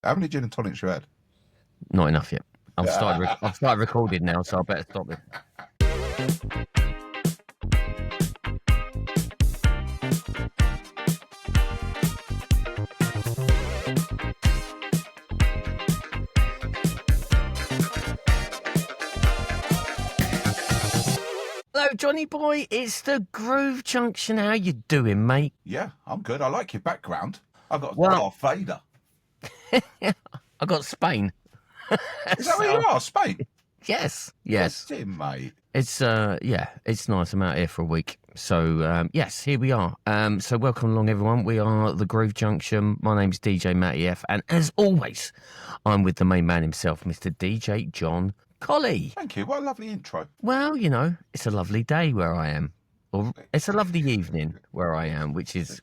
How many gin and tonics you had? Not enough yet. I've started recording now, so I better stop it. Hello, Johnny boy. It's the Groove Junction. How you doing, mate? Yeah, I'm good. I like your background. I've got Well- Darth Vader. I got Spain. Is that where you are, Spain? Yes. Yes, mate. It's it's nice. I'm out here for a week. So yes, here we are. So welcome along, everyone. We are the Groove Junction. My name's DJ Matty F, and as always, I'm with the main man himself, Mr. DJ John Colley. Thank you. What a lovely intro. Well, you know, it's a lovely day where I am. Or it's a lovely evening where I am, which is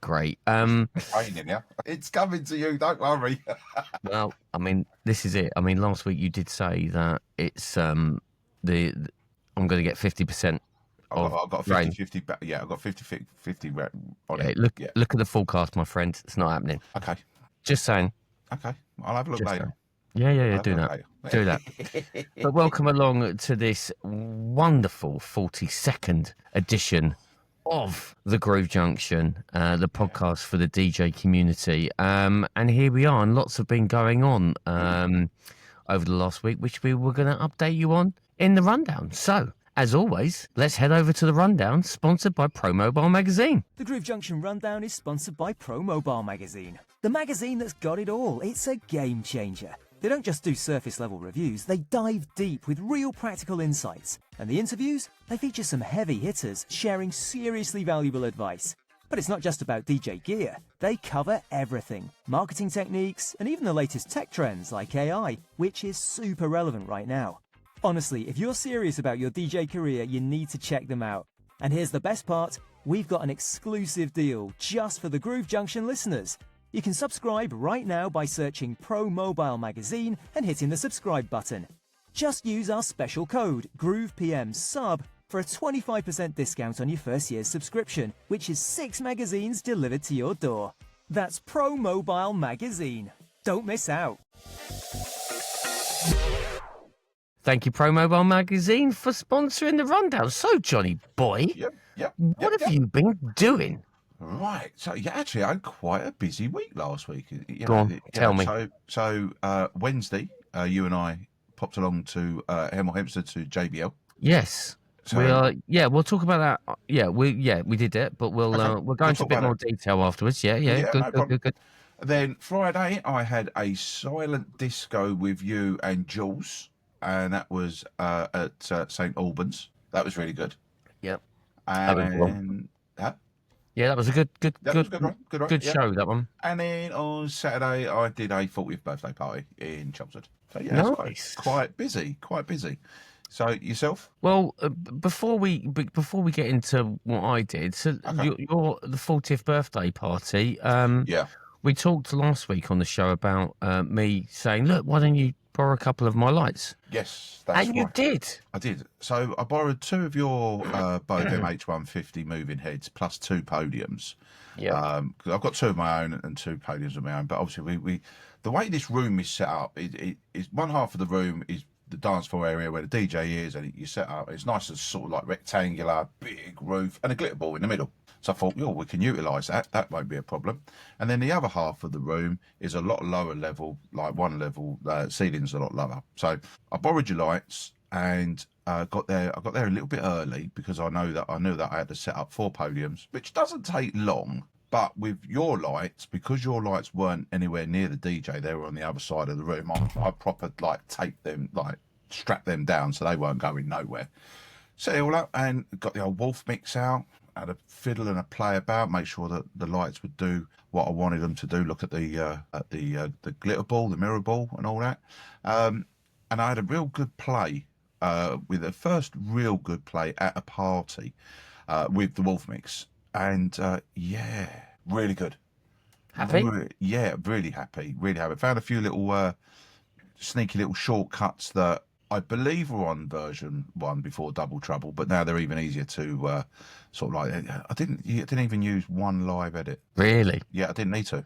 great. It's raining, yeah. It's coming to you. Don't worry. Well, I mean, this is it. I mean, last week you did say that it's I'm going to get 50%. I've got 50-50. Yeah, I've got 50-50 on it. Look at the forecast, my friend. It's not happening. Okay. Just saying. Okay. I'll have a look Just later. Yeah. Do that. Do that. But welcome along to this wonderful 42nd edition of the Groove Junction, the podcast for the DJ community. And here we are, and lots have been going on over the last week, which we were going to update you on in the rundown. So, as always, let's head over to the rundown, sponsored by Pro Mobile Magazine. The Groove Junction Rundown is sponsored by Pro Mobile Magazine, the magazine that's got it all. It's a game changer. They don't just do surface-level reviews, they dive deep with real practical insights. And the interviews? They feature some heavy hitters sharing seriously valuable advice. But it's not just about DJ gear. They cover everything. Marketing techniques, and even the latest tech trends like AI, which is super relevant right now. Honestly, if you're serious about your DJ career, you need to check them out. And here's the best part, we've got an exclusive deal just for the Groove Junction listeners. You can subscribe right now by searching Pro Mobile Magazine and hitting the subscribe button. Just use our special code, GroovePMSUB, for a 25% discount on your first year's subscription, which is 6 magazines delivered to your door. That's Pro Mobile Magazine. Don't miss out. Thank you, Pro Mobile Magazine, for sponsoring the rundown. So, Johnny boy, what have you been doing? Right. So, yeah, actually, I had quite a busy week last week. Go on, tell me. So Wednesday, you and I popped along to Hemel Hempstead to JBL. Yes. So, we'll talk about that. We did it, but we'll go into a bit more detail afterwards. Yeah, good. Then Friday, I had a silent disco with you and Jules, and that was at St Albans. That was really good. Yep. And yeah, that was a good show, yeah. That one. And then on Saturday, I did a 40th birthday party in Chelmsford. So yeah, nice. Quite busy. So yourself? Well, before we get into what I did, so your the 40th birthday party. We talked last week on the show about me saying, look, why don't you borrow a couple of my lights? Yes, that's and you did. I did. So I borrowed 2 of your Bodem H150 moving heads plus 2 podiums. Yeah. Because I've got 2 of my own and 2 podiums of my own. But obviously, we the way this room is set up, it is one half of the room is the dance floor area where the DJ is, and you set up. It's nice and sort of like rectangular, big roof, and a glitter ball in the middle. So I thought, we can utilise that. That won't be a problem. And then the other half of the room is a lot lower level, like one level. Ceiling's a lot lower. So I borrowed your lights and got there. I got there a little bit early because I knew that I had to set up 4 podiums, which doesn't take long. But with your lights, because your lights weren't anywhere near the DJ, they were on the other side of the room. I proper taped them, strapped them down so they weren't going nowhere. Set it all up and got the old Wolf mix out. Had a fiddle and a play about, make sure that the lights would do what I wanted them to do. Look at the glitter ball, the mirror ball, and all that. And I had a real good play with the first real good play at a party with the Wolf mix, and really good. Happy? Really happy. Really happy. Found a few little sneaky little shortcuts that I believe were on version 1 before Double Trouble, but now they're even easier to sort of like. I didn't even use one live edit. Really? Yeah, I didn't need to.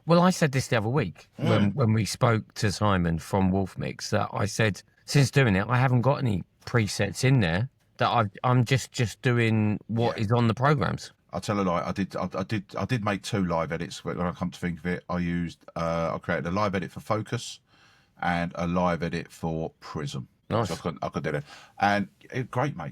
Well, I said this the other week when we spoke to Simon from Wolf Mix, that I said, since doing it, I haven't got any presets in there, that I'm just doing what is on the programs. I'll tell a lie. I did make 2 live edits. When I come to think of it, I created a live edit for Focus and a live edit for Prism. Nice. So I could do it, and great, mate.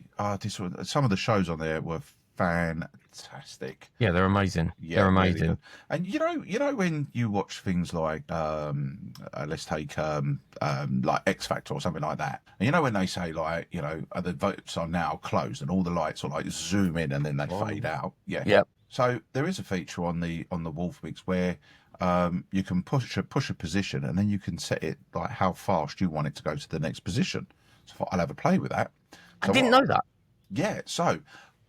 Some of the shows on there were fantastic. Yeah, they're amazing. Yeah, they're amazing. Really. And you know when you watch things like let's take like X Factor or something like that, and you know when they say like, you know, the votes are now closed and all the lights are like zoom in and then they fade out. Yeah. Yep. So there is a feature on the Wolf Mix where you can push a position and then you can set it like how fast you want it to go to the next position. So I thought I'll have a play with that. I didn't know that. Yeah. So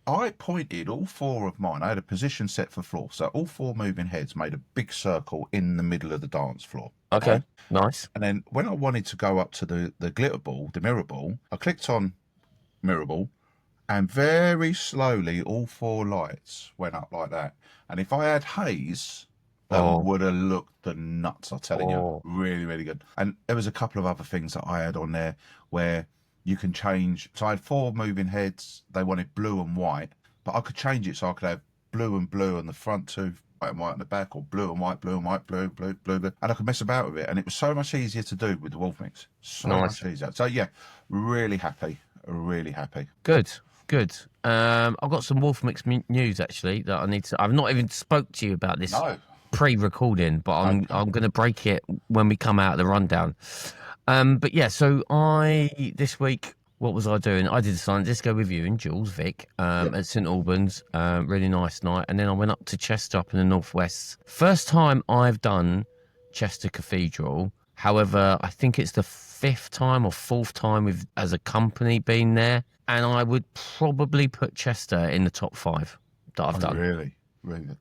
I pointed all 4 of mine. I had a position set for floor. So all 4 moving heads made a big circle in the middle of the dance floor. Okay. Nice. And then when I wanted to go up to the glitter ball, the mirror ball, I clicked on mirror ball, and very slowly all 4 lights went up like that. And if I had haze, that would have looked the nuts, I'm telling you. Really, really good. And there was a couple of other things that I had on there where you can change. So I had 4 moving heads. They wanted blue and white, but I could change it so I could have blue and blue on the front, 2 white and white on the back, or blue and white, blue and white, blue, blue, blue, blue. And I could mess about with it. And it was so much easier to do with the Wolf Mix. So much easier. So yeah, really happy. Really happy. Good. I've got some Wolf Mix news actually that I need to. I've not even spoke to you about this pre-recording, but I'm going to break it when we come out of the rundown. But yeah, so this week, what was I doing? I did a silent disco with you and Jules Vic at St Albans. Really nice night, and then I went up to Chester up in the northwest. First time I've done Chester Cathedral. However, I think it's the 5th time or 4th time as a company being there. And I would probably put Chester in the top 5 that I've done. Really?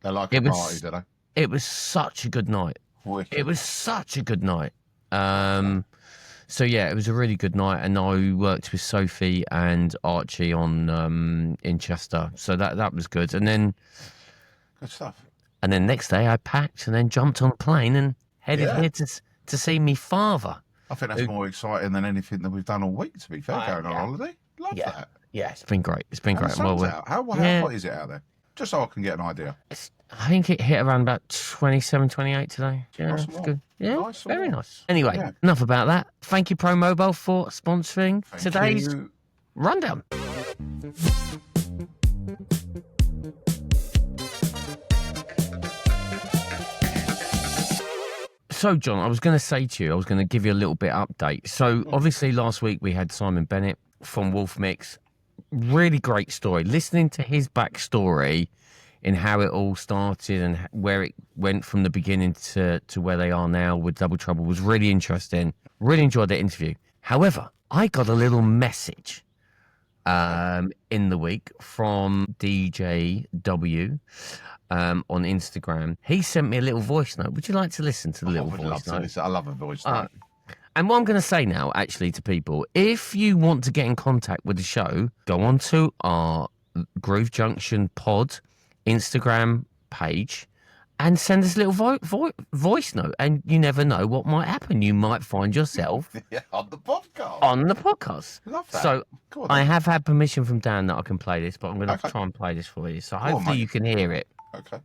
They like a party, do they? It was such a good night. Wicked. It was such a good night. So yeah, it was a really good night, and I worked with Sophie and Archie on in Chester. So that was good. And then good stuff. And then next day I packed and then jumped on a plane and headed here to see me father. I think that's more exciting than anything that we've done all week, to be fair, going on holiday. Love that. Yeah, it's been great. It's been great. The sun's out. How hot is it out there? Just so I can get an idea. I think it hit around about 27, 28 today. Yeah, nice it's good. Yeah, nice very nice. Anyway, enough about that. Thank you, Pro Mobile, for sponsoring today's rundown. So, John, I was going to say to you, I was going to give you a little bit update. So, obviously, last week we had Simon Bennett from Wolf Mix. Really great story. Listening to his backstory in how it all started and where it went from the beginning to where they are now with Double Trouble was really interesting. Really enjoyed the interview. However, I got a little message in the week from DJW on Instagram. He sent me a little voice note. Would you like to listen to the little voice note? I love a voice note. And what I'm going to say now, actually, to people, if you want to get in contact with the show, go on to our Groove Junction Pod Instagram page and send us a little voice note. And you never know what might happen. You might find yourself on the podcast. Love that. So I have had permission from Dan that I can play this, but I'm going to try and play this for you. So hopefully you can hear it. Okay.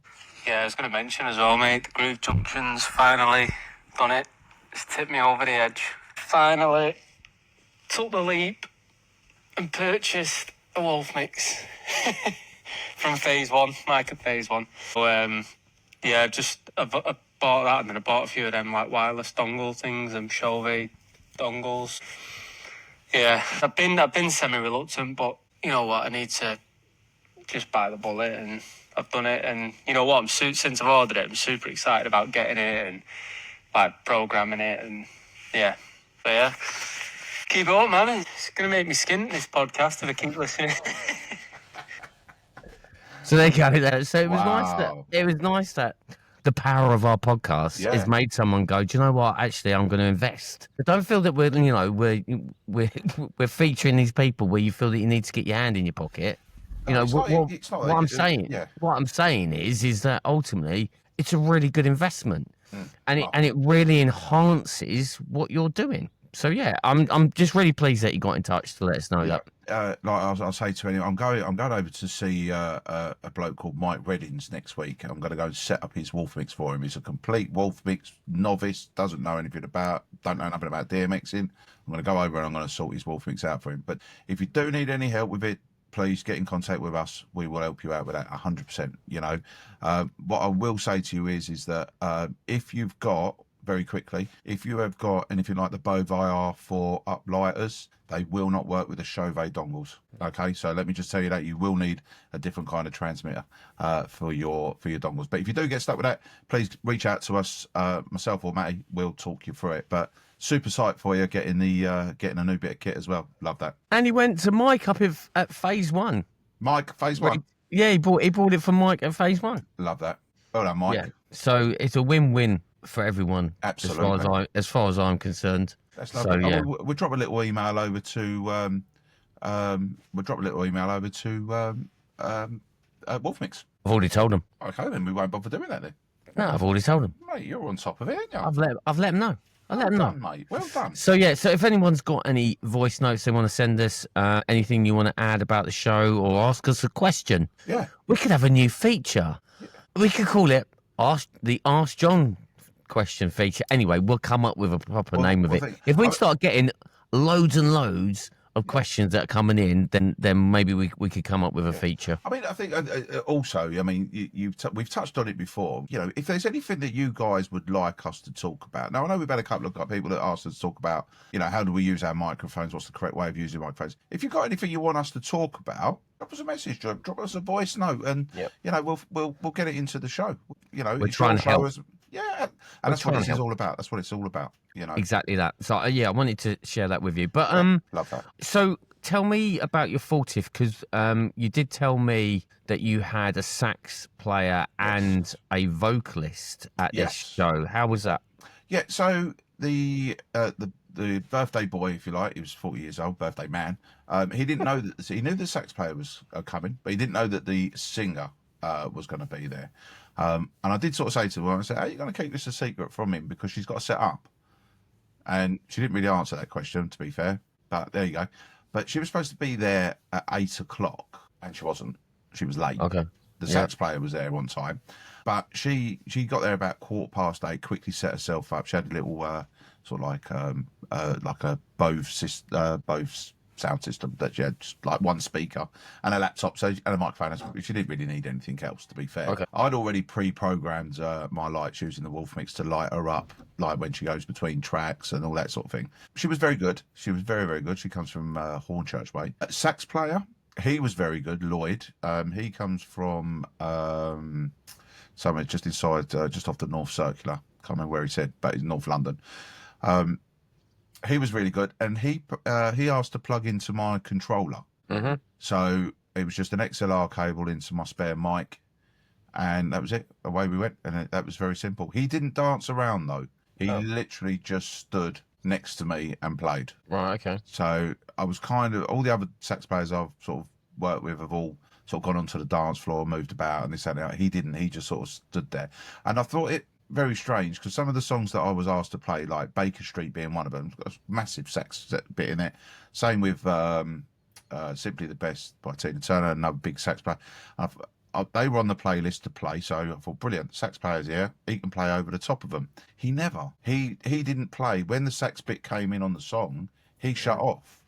Yeah, I was going to mention as well, mate, the Groove Junction's finally done it. It's tipped me over the edge. Finally took the leap and purchased a Wolf Mix from Phase 1, Mike at Phase 1. So, yeah, I bought that, and then I bought a few of them like wireless dongle things and Chauvet dongles. Yeah, I've been semi-reluctant, but you know what, I need to just bite the bullet, and I've done it. And you know what, since I've ordered it, I'm super excited about getting it and like programming it, and yeah. So yeah, keep it up, man. It's gonna make me skint this podcast if I keep listening. So there you go. So it was nice that the power of our podcast has made someone go, do you know what? Actually, I'm going to invest. But don't feel that we're featuring these people where you feel that you need to get your hand in your pocket. You know what I'm saying. Yeah. What I'm saying is that ultimately it's a really good investment. and it really enhances what you're doing. So yeah, I'm just really pleased that you got in touch to let us know that. Like I'll say to anyone, I'm going over to see a bloke called Mike Reddings next week. I'm going to go and set up his wolf mix for him. He's a complete wolf mix novice, don't know nothing about DMXing. I'm going to go over and I'm going to sort his wolf mix out for him. But if you do need any help with it, please get in contact with us. We will help you out with that 100%. You know, what I will say to you is that if you've got, very quickly, if you have got anything like the Bove IR4 uplighters, they will not work with the Chauvet dongles. Okay, so let me just tell you that you will need a different kind of transmitter for your dongles. But if you do get stuck with that, please reach out to us. Myself or Matty will talk you through it. But super psyched for you getting a new bit of kit as well. Love that. And he went to Mike up at Phase 1. Mike, Phase 1. Yeah, he bought it from Mike at Phase 1. Love that. Well done, Mike. Yeah. So it's a win-win for everyone. Absolutely. As far as I'm concerned. That's lovely. So, yeah. We'll drop a little email over to Wolfmix. I've already told him. Okay, then we won't bother doing that then. No, I've already told him. Mate, you're on top of it, aren't you? I've let him know. Well done, mate. Well done. So yeah, so if anyone's got any voice notes they want to send us, anything you want to add about the show or ask us a question, we could have a new feature. Yeah. We could call it Ask John question feature. Anyway, we'll come up with a proper name of it. If we start getting loads and loads of questions that are coming in, then maybe we could come up with a feature. I mean, I think also, I mean, we've touched on it before. You know, if there's anything that you guys would like us to talk about. Now, I know we've had a couple of people that asked us to talk about, you know, how do we use our microphones? What's the correct way of using microphones? If you've got anything you want us to talk about, drop us a message, drop us a voice note, and you know, we'll get it into the show. You know, we're trying to help. And that's what this is all about. That's what it's all about. You know, exactly that. So yeah, I wanted to share that with you. But love that. So tell me about your 40th, because you did tell me that you had a sax player and a vocalist at this show. How was that? Yeah. So the birthday boy, if you like, he was 40 years old, birthday man. He didn't know that. He knew the sax player was coming, but he didn't know that the singer was going to be there. And I did sort of say to her, I said, "How are you going to keep this a secret from him? Because she's got to set up." And she didn't really answer that question, to be fair. But there you go. But she was supposed to be there at 8 o'clock, and she wasn't. She was late. Okay. The sax player was there one time, but she got there about 8:15. Quickly set herself up. She had a little sort of like a Bose sound system that she had, just like one speaker and a laptop, and a microphone. She didn't really need anything else, to be fair. Okay. I'd already pre-programmed my lights using the Wolf Mix to light her up, like when she goes between tracks and all that sort of thing. She was very good. She was very, very good. She comes from Hornchurch way. Sax player, he was very good. Lloyd, he comes from somewhere just inside, just off the North Circular. Can't remember where he said, but it's North London. He was really good, and he asked to plug into my controller. Mm-hmm. So it was just an XLR cable into my spare mic, and that was it. Away we went, and that was very simple. He didn't dance around though. He literally just stood next to me and played. Right. Okay. So I was kind of, all the other sax players I've sort of worked with have all sort of gone onto the dance floor, moved about, and this and that. He didn't. He just sort of stood there, and I thought it very strange, because some of the songs that I was asked to play, like Baker Street being one of them, got a massive sax bit in it. Same with Simply the Best by Tina Turner, another big sax player. They were on the playlist to play, so I thought, brilliant, sax player's here, he can play over the top of them. He never. He didn't play. When the sax bit came in on the song, he shut off.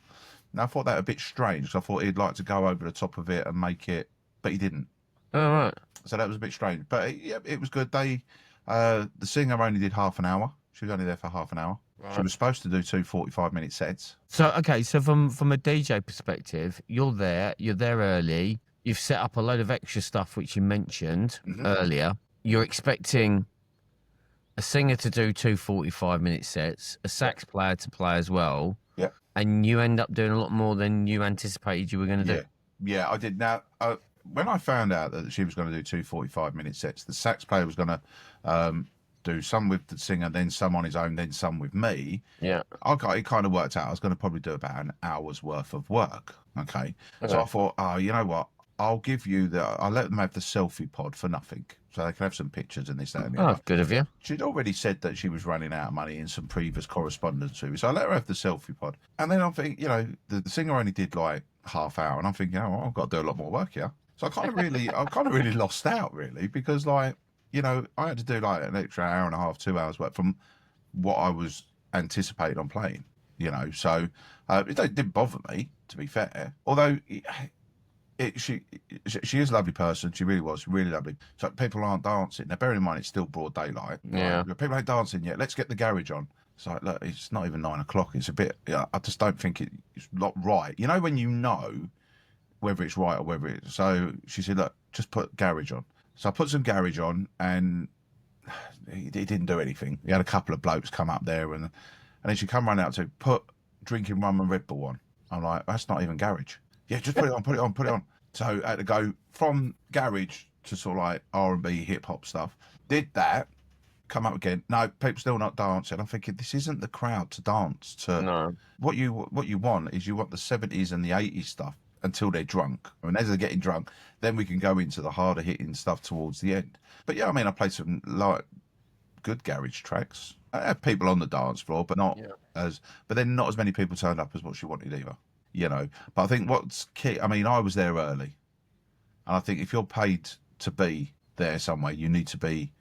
Now I thought that a bit strange, because I thought he'd like to go over the top of it and make it, but he didn't. All right. So that was a bit strange, but it was good. The singer only did half an hour. She was only there for half an hour. Right. She was supposed to do 2 45-minute sets. So, okay, so from a DJ perspective, you're there early. You've set up a load of extra stuff, which you mentioned earlier. You're expecting a singer to do 2 45-minute sets, a sax player to play as well. Yeah. And you end up doing a lot more than you anticipated you were going to do. Yeah, I did. Now, when I found out that she was going to do 2 45-minute sets, the sax player was going to do some with the singer, then some on his own, then some with me. Yeah. It kind of worked out. I was going to probably do about an hour's worth of work. Okay. So I thought, you know what? I'll let them have the selfie pod for nothing. so they can have some pictures and this, that, and the Oh, other. good of you. She'd already said that she was running out of money in some previous correspondence with me, so I let her have the selfie pod. And then I'm thinking, the singer only did like half hour, and I'm thinking, oh, I've got to do a lot more work here. So I kind of really lost out, really, because I had to do like an extra hour and a half, 2 hours work from what I was anticipating on playing. So it didn't bother me, to be fair. Although she is a lovely person. She really was really lovely. So people aren't dancing. Now, bearing in mind, it's still broad daylight. Yeah. Right? People ain't dancing yet. Let's get the garage on. It's like, look, it's not even 9 o'clock. It's a bit, I just don't think it's not right. When you know whether it's right or whether it's, so she said, look, just put garage on. So I put some garage on, and he didn't do anything. He had a couple of blokes come up there, and then she come running out to put drinking rum and Red Bull on. I'm like, that's not even garage. Yeah, just put it on, put it on, put it on. So I had to go from garage to sort of like R&B, hip hop stuff. Did that, come up again. No, people still not dancing. I'm thinking, this isn't the crowd to dance to. No. What you want is you want the 70s and the 80s stuff until they're drunk. I mean, as they're getting drunk, then we can go into the harder hitting stuff towards the end. But yeah, I mean, I played some like good garage tracks. I had people on the dance floor, but not but then not as many people turned up as what she wanted either. But I think what's key, I mean, I was there early, and I think if you're paid to be there somewhere, you need to be,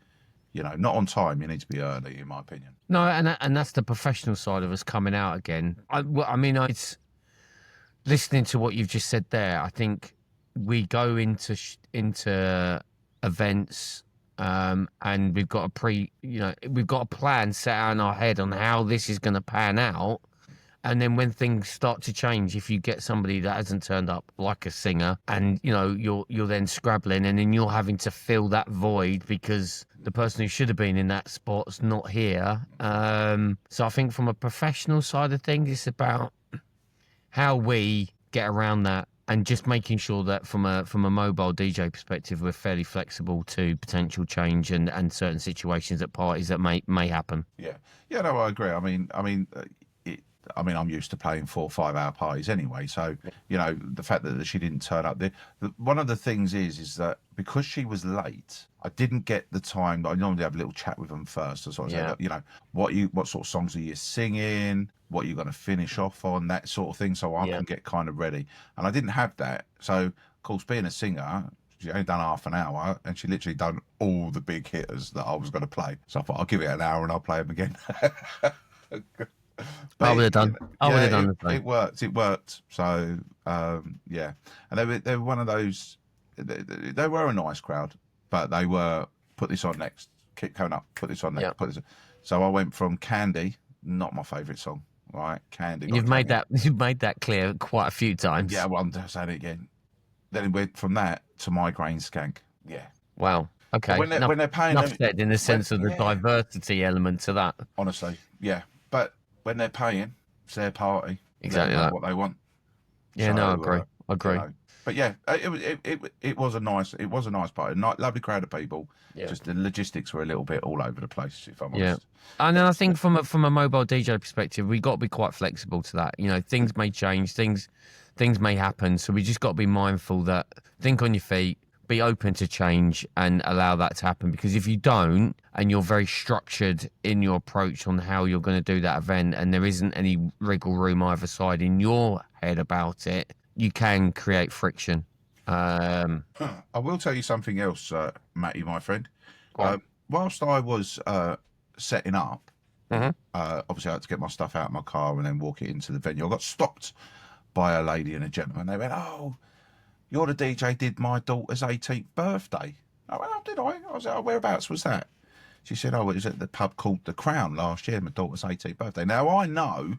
not on time. You need to be early, in my opinion. No, and that's the professional side of us coming out again. It's listening to what you've just said there. I think we go into events, and we've got we've got a plan set out in our head on how this is going to pan out. And then when things start to change, if you get somebody that hasn't turned up, like a singer, and you're then scrabbling, and then you're having to fill that void because the person who should have been in that spot's not here. So I think from a professional side of things, it's about how we get around that, and just making sure that from a mobile DJ perspective, we're fairly flexible to potential change and certain situations at parties that may happen. Yeah, no, I agree. I mean, I'm used to playing 4 or 5 hour parties anyway. So, the fact that she didn't turn up there, one of the things is that because she was late, I didn't get the time. I normally have a little chat with them first. So I said, what sort of songs are you singing? What are you going to finish off on? That sort of thing. So I can get kind of ready. And I didn't have that. So, of course, being a singer, she only done half an hour, and she literally done all the big hitters that I was going to play. So I thought, I'll give it an hour and I'll play them again. I would have done. I would have done the same. It worked. So and they were one of those. They were a nice crowd, but they were put this on next. Keep coming up. Put this on next. Put this. So I went from Candy, not my favourite song, right? Candy. You've made that clear quite a few times. Yeah, well, I'm saying it again. Then it went from that to Migraine Skank. Yeah. Wow. Okay. When they're paying, enough said in the sense of the diversity element to that. Honestly, yeah. But when they're paying, it's their party. Exactly they know that. what they want. Yeah, So, no, I agree. I agree. But yeah, it was a nice party. Lovely crowd of people. Yeah. Just the logistics were a little bit all over the place, if I'm honest. Yeah. And then I think from a mobile DJ perspective, we got to be quite flexible to that. Things may change, things may happen, so we just got to be mindful that think on your feet, be open to change, and allow that to happen. Because if you don't, and you're very structured in your approach on how you're going to do that event, and there isn't any wriggle room either side in your head about it, you can create friction. I will tell you something else, Matty, my friend. Whilst I was setting up, obviously I had to get my stuff out of my car and then walk it into the venue. I got stopped by a lady and a gentleman. They went, "Oh, you're the DJ did my daughter's 18th birthday." I went, "Oh, did I?" I was like, "Oh, whereabouts was that?" She said, "Oh, it was at the pub called The Crown last year, my daughter's 18th birthday." Now, I know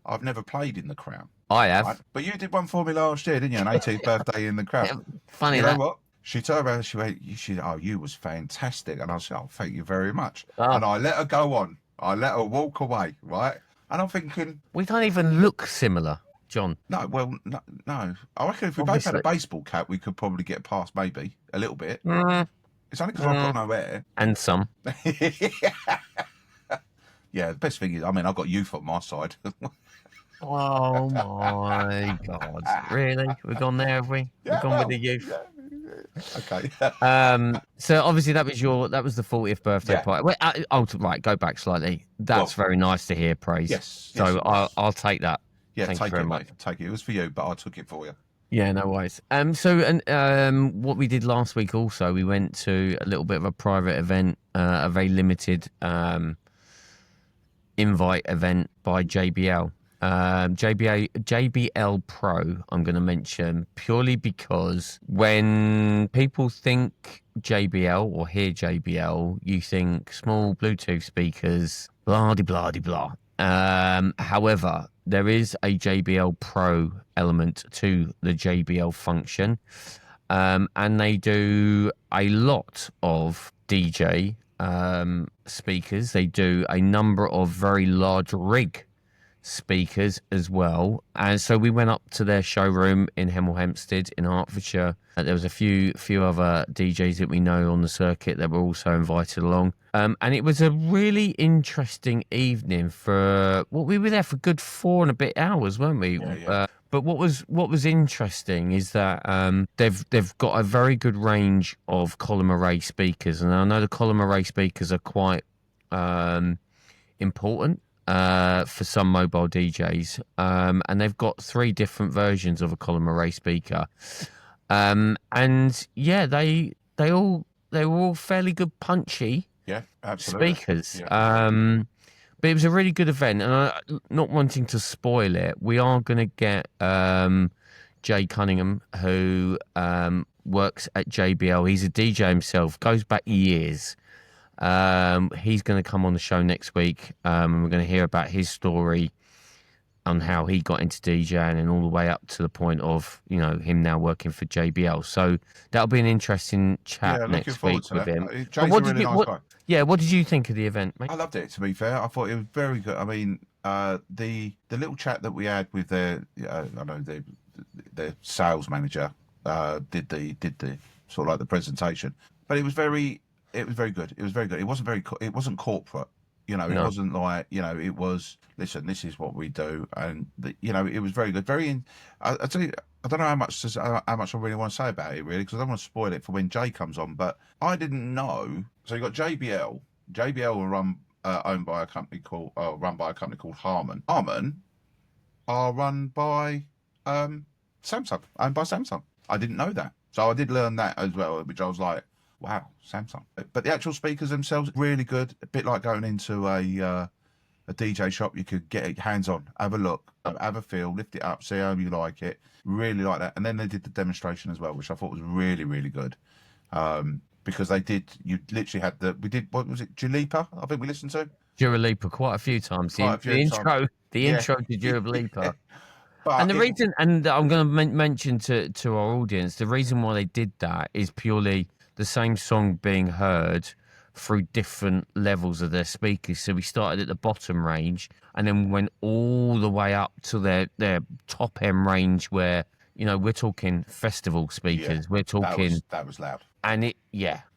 I've never played in The Crown. I have. Right? But you did one for me last year, didn't you? An 18th birthday in The Crown. Funny you that. know what? She turned around and she went, you was fantastic. And I said, "Oh, thank you very much." Oh. And I let her go on. I let her walk away, right? And I'm thinking... We don't even look similar, John. No, well, no. I reckon if we both had a baseball cap, we could probably get past maybe a little bit. It's only because I've got no hair. And some. Yeah, the best thing is, I mean, I've got youth on my side. Oh my God! Really? We've gone there, have we? We've gone with the youth. Okay. So obviously that was the 40th birthday Yeah. party. Wait, right, go back slightly. That's Well, very nice to hear praise. yes, So it was. I'll take that. Yeah, Thank you take very it, much. mate. Take it. It was for you, but I took it for you. Yeah, no worries. What we did last week also, we went to a little bit of a private event, a very limited invite event by JBL. JBL Pro, I'm going to mention purely because when people think JBL or hear JBL, you think small Bluetooth speakers, blah de blah de blah. However, there is a JBL Pro element to the JBL function, and they do a lot of DJ speakers. They do a number of very large rig speakers as well, and so we went up to their showroom in Hemel Hempstead in Hertfordshire. There was a few other DJs that we know on the circuit that were also invited along, and it was a really interesting evening. We were there for a good 4 and a bit hours, weren't we? Yeah. But what was interesting is that they've got a very good range of column array speakers, and I know the column array speakers are quite important for some mobile DJs, and they've got 3 different versions of a column array speaker, and yeah, they were all fairly good punchy Yeah, absolutely. speakers. Yeah. But it was a really good event, and not wanting to spoil it, we are going to get Jay Cunningham, who works at JBL. He's a DJ himself, goes back years. He's going to come on the show next week, and we're going to hear about his story on how he got into DJing and all the way up to the point of, him now working for JBL. So that'll be an interesting chat next week with him. Jay's a really nice guy. Yeah, what did you think of the event, mate? I loved it, to be fair. I thought it was very good. I mean, the little chat that we had with their sales manager did the sort of like the presentation, but it was very good. It was very good. It wasn't corporate. It wasn't like, it was, listen, this is what we do. And, it was very good. I tell you, I don't know how much I really want to say about it, really, because I don't want to spoil it for when Jay comes on. But I didn't know. So you got JBL. JBL were owned by a company called Harman. Harman are run by Samsung, owned by Samsung. I didn't know that. So I did learn that as well, which I was like, wow, Samsung. But the actual speakers themselves, really good. A bit like going into a DJ shop. You could get it hands on, have a look, have a feel, lift it up, see how you like it. Really like that. And then they did the demonstration as well, which I thought was really, really good. Because you literally had what was it, Dua Lipa, I think we listened to? Dua Lipa quite a few times. The intro to Dua Lipa. And the reason, and I'm going to mention to our audience, the reason why they did that is purely the same song being heard through different levels of their speakers. So we started at the bottom range and then went all the way up to their top end range where, we're talking festival speakers. Yeah, we're talking... That was loud. And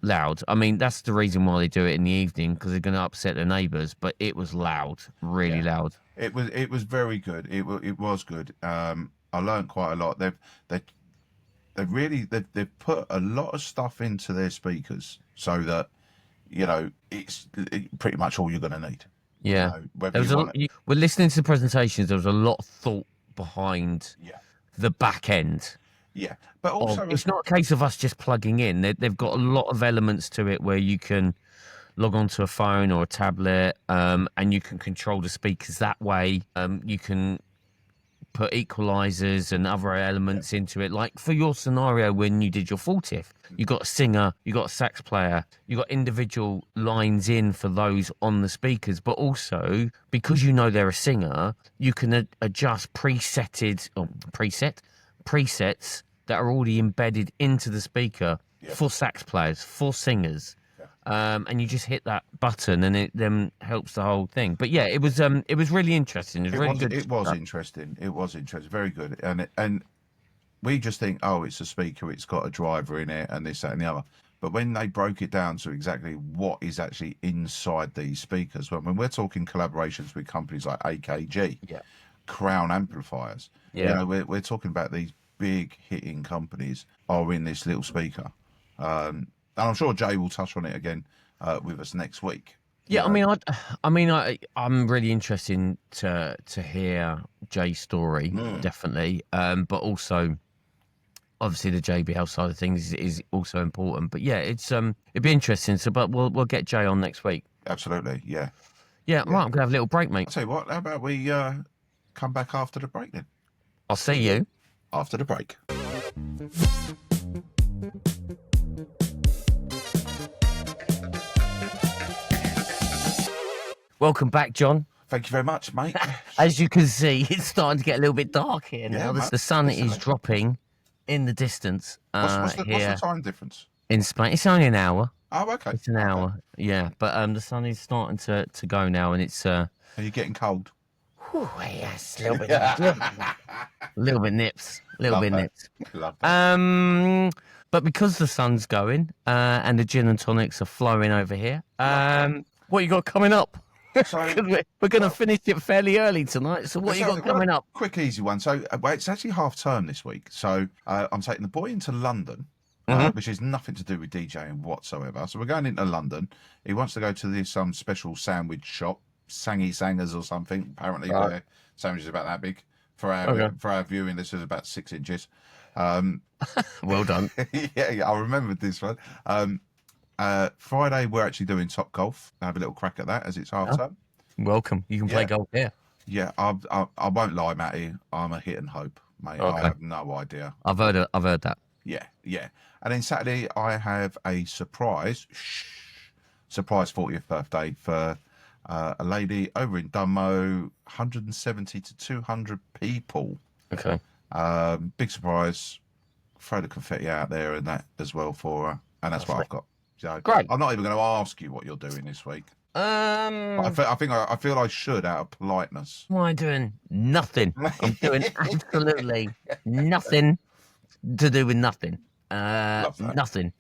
loud. I mean, that's the reason why they do it in the evening, because they're going to upset their neighbours. But it was loud, really loud. It was very good. It was good. I learned quite a lot. They've put a lot of stuff into their speakers so that it's pretty much all you're going to need. Yeah, we're listening to the presentations. There was a lot of thought behind the back end. Yeah, but also it's not a case of us just plugging in. They've got a lot of elements to it where you can log onto a phone or a tablet, and you can control the speakers that way. You can put equalizers and other elements into it. Like for your scenario when you did your 40th, you got a singer, you got a sax player, you got individual lines in for those on the speakers, but also because they're a singer, you can adjust presets that are already embedded into the speaker for sax players, for singers. And you just hit that button, and it then helps the whole thing. But yeah, it was really interesting. It was really good. It was interesting. It was interesting. Very good. And we just think, oh, it's a speaker. It's got a driver in it, and this, that, and the other. But when they broke it down to exactly what is actually inside these speakers, when we're talking collaborations with companies like AKG, Crown amplifiers, we're talking about these big hitting companies are in this little speaker. And I'm sure Jay will touch on it again with us next week. Yeah, I'm really interested to hear Jay's story, definitely. But also, obviously, the JBL side of things is also important. But yeah, it'd be interesting. So, but we'll get Jay on next week. Absolutely, yeah. Yeah, right. I'm gonna have a little break, mate. I'll tell you what. How about we come back after the break then? I'll see you After the break. Welcome back, John. Thank you very much, mate. As you can see, it's starting to get a little bit dark here now. Yeah, The sun definitely. is dropping in the distance What's the here time difference? in Spain. It's only an hour. Oh, okay. It's an hour, yeah. But the sun is starting to go now, and it's Are you getting cold? whew, yes, a little bit, little bit nips, little bit nips. Love that. But because the sun's going and the gin and tonics are flowing over here, what you got coming up? So, We're going to finish it fairly early tonight. So what you got coming up? Quick, easy one. So, it's actually half term this week. So, I'm taking the boy into London, which has nothing to do with DJing whatsoever. So, we're going into London. He wants to go to this special sandwich shop, Sangy Sangers or something. Apparently, their sandwich is about that big. For our viewing, this is about 6 inches. Well done. yeah, I remembered this one. Friday, we're actually doing Top Golf. Have a little crack at that as it's half term. Welcome. You can play golf here. Yeah, I won't lie, Matty. I'm a hit and hope, mate. Okay. I have no idea. I've heard that. Yeah. And then Saturday, I have a surprise 40th birthday for a lady over in Dunmo, 170 to 200 people. Okay. Big surprise. Throw the confetti out there and that as well for her. And that's what I've got. So, Great. I'm not even going to ask you what you're doing this week. But I feel I should out of politeness. What am I doing? Nothing. I'm doing absolutely nothing to do with nothing. Nothing.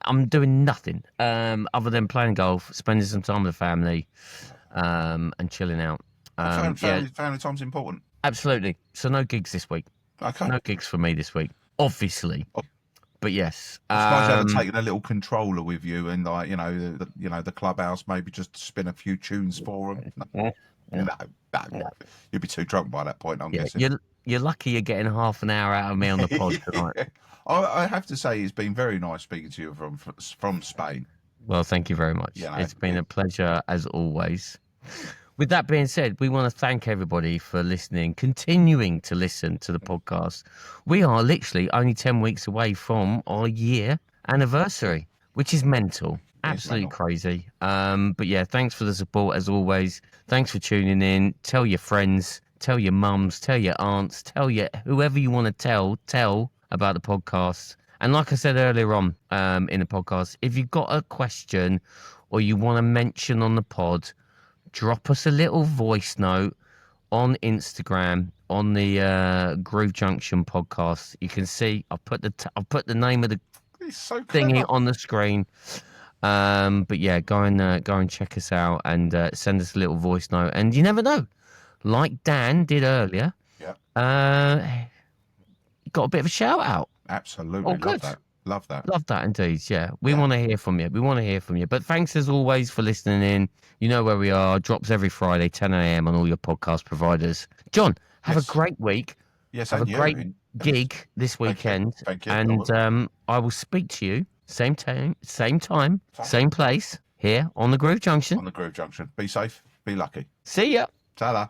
I'm doing nothing other than playing golf, spending some time with the family, and chilling out. Family time's important. Absolutely. So no gigs this week. Okay. No gigs for me this week, obviously. But yes, I suppose you had taken a little controller with you, and like the clubhouse, maybe just spin a few tunes for them. No. You'd be too drunk by that point, I'm guessing. You're lucky you're getting half an hour out of me on the pod tonight. I have to say, it's been very nice speaking to you from Spain. Well, thank you very much. It's been a pleasure as always. With that being said, we want to thank everybody for listening, continuing to listen to the podcast. We are literally only 10 weeks away from our year anniversary, which is mental. Absolutely crazy. But yeah, thanks for the support as always. Thanks for tuning in. Tell your friends, tell your mums, tell your aunts, tell whoever you want to tell about the podcast. And like I said earlier on in the podcast, if you've got a question or you want to mention on the pod, drop us a little voice note on Instagram on the Groove Junction podcast. You can see I've put the name of the thingy on the screen. But yeah, go and check us out and send us a little voice note. And you never know, like Dan did earlier. Yeah. Got a bit of a shout out. Absolutely. Oh, good. Love that. Love that indeed. Yeah. We want to hear from you. But thanks as always for listening in. You know where we are. Drops every Friday, 10 a.m. on all your podcast providers. John, have a great week. Yes, have a great gig this weekend. Thank you. And I will speak to you same time, same place here on the Groove Junction. On the Groove Junction. Be safe. Be lucky. See ya. Ta-da.